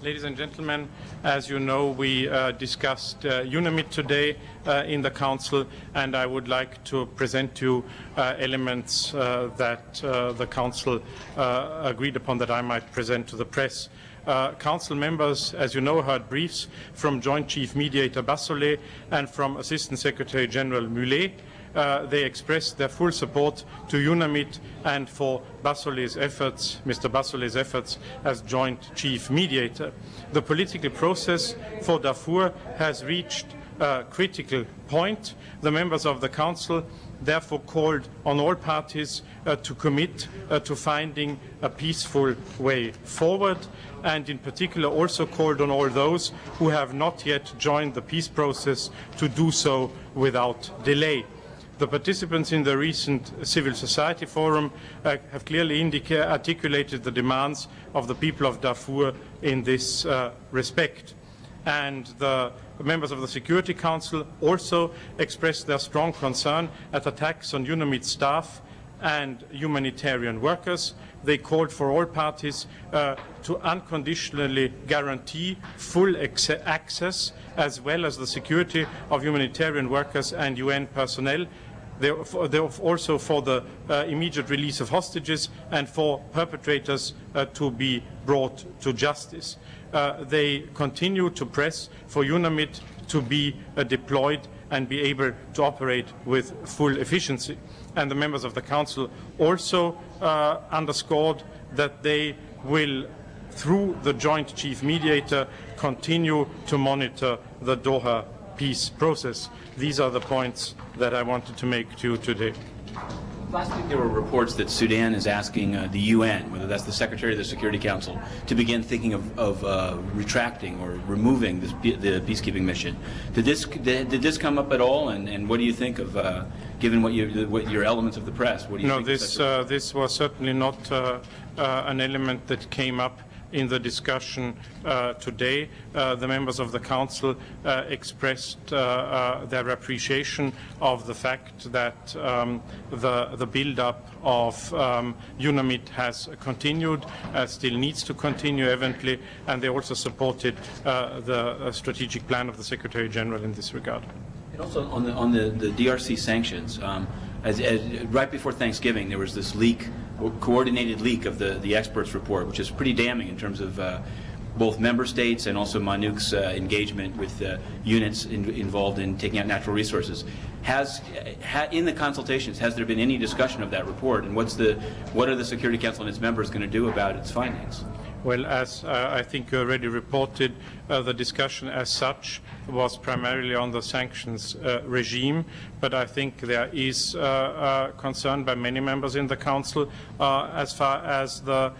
Ladies and gentlemen, as you know, we discussed UNAMID today in the Council, and I would like to present to you elements that the Council agreed upon that I might present to the press. Council members, as you know, heard briefs from Joint Chief Mediator Bassolet and from Assistant Secretary General Mullet. They expressed their full support to UNAMID and for Bassolet's efforts, Mr. Bassolet's efforts as Joint Chief Mediator. The political process for Darfur has reached a critical point. The members of the Council therefore called on all parties to commit to finding a peaceful way forward, and in particular also called on all those who have not yet joined the peace process to do so without delay. The participants in the recent Civil Society Forum have clearly articulated the demands of the people of Darfur in this respect. And the members of the Security Council also expressed their strong concern at attacks on UNAMID staff and humanitarian workers. They called for all parties to unconditionally guarantee full access as well as the security of humanitarian workers and UN personnel. They're also for the immediate release of hostages and for perpetrators to be brought to justice. They continue to press for UNAMID to be deployed and be able to operate with full efficiency. And the members of the Council also underscored that they will, through the Joint Chief Mediator, continue to monitor the Doha peace process. These are the points that I wanted to make to you today. Last week there were reports that Sudan is asking the UN, whether that's the Secretary of the Security Council, to begin thinking of retracting or removing the peacekeeping mission. Did this come up at all, and what do you think of, given what your elements of the press? What do you think? No, this was certainly not an element that came up in the discussion today. The members of the Council expressed their appreciation of the fact that the build-up of UNAMID has continued, still needs to continue eventually, and they also supported the strategic plan of the Secretary General in this regard. And also on the DRC sanctions, right before Thanksgiving there was this leak, coordinated leak of the experts report, which is pretty damning in terms of both member states and also MONUC's engagement with units involved in taking out natural resources. In the consultations, has there been any discussion of that report, and what are the Security Council and its members going to do about its findings? Well, as I think you already reported, the discussion as such was primarily on the sanctions regime, but I think there is concern by many members in the Council as far as the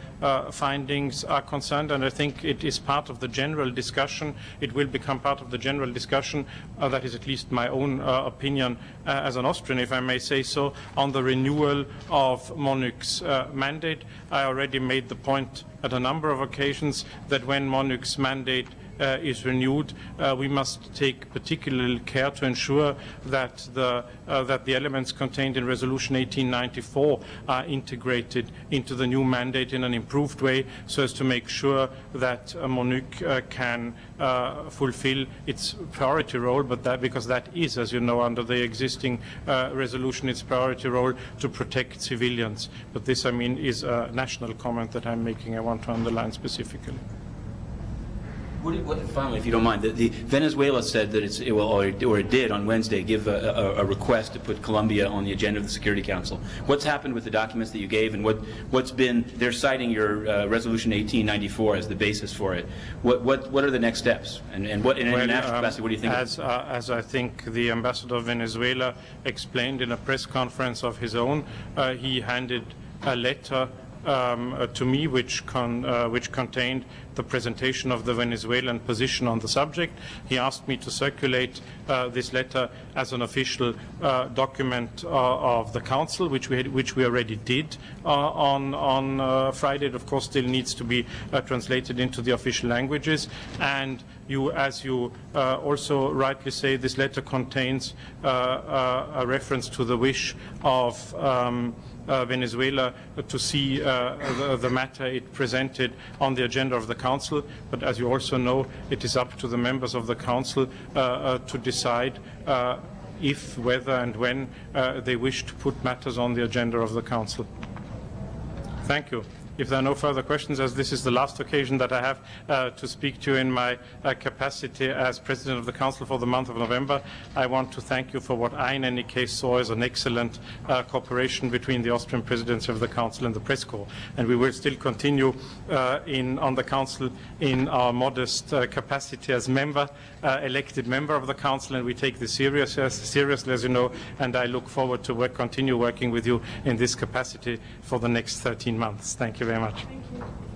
findings are concerned, and I think it is part of the general discussion. It will become part of the general discussion, that is at least my own opinion as an Austrian, if I may say so, on the renewal of MONUC's mandate. I already made the point at a number of occasions that when MONUC's mandate is renewed, we must take particular care to ensure that the elements contained in Resolution 1894 are integrated into the new mandate in an improved way, so as to make sure that MONUC can fulfill its priority role, but because that is, as you know, under the existing resolution, its priority role to protect civilians. But this, I mean, is a national comment that I'm making. I want to underline specifically. Finally, if you don't mind, the Venezuela said that it did on Wednesday give a request to put Colombia on the agenda of the Security Council. What's happened with the documents that you gave, and what's been? They're citing your Resolution 1894 as the basis for it. What are the next steps, and what in international capacity? What do you think? As I think the ambassador of Venezuela explained in a press conference of his own, he handed a letter to me which contained the presentation of the Venezuelan position on the subject. He asked me to circulate this letter as an official document of the Council, which we already did on Friday. It of course still needs to be translated into the official languages, and as you also rightly say, this letter contains a reference to the wish of Venezuela to see the matter it presented on the agenda of the Council. But as you also know, it is up to the members of the Council to decide if, whether and when they wish to put matters on the agenda of the Council. Thank you. If there are no further questions, as this is the last occasion that I have to speak to you in my capacity as President of the Council for the month of November, I want to thank you for what I, in any case, saw as an excellent cooperation between the Austrian Presidency of the Council and the Press Corps. And we will still continue on the Council in our modest capacity as elected member of the Council, and we take this seriously, as you know, and I look forward to continue working with you in this capacity for the next 13 months. Thank you very much. Thank you.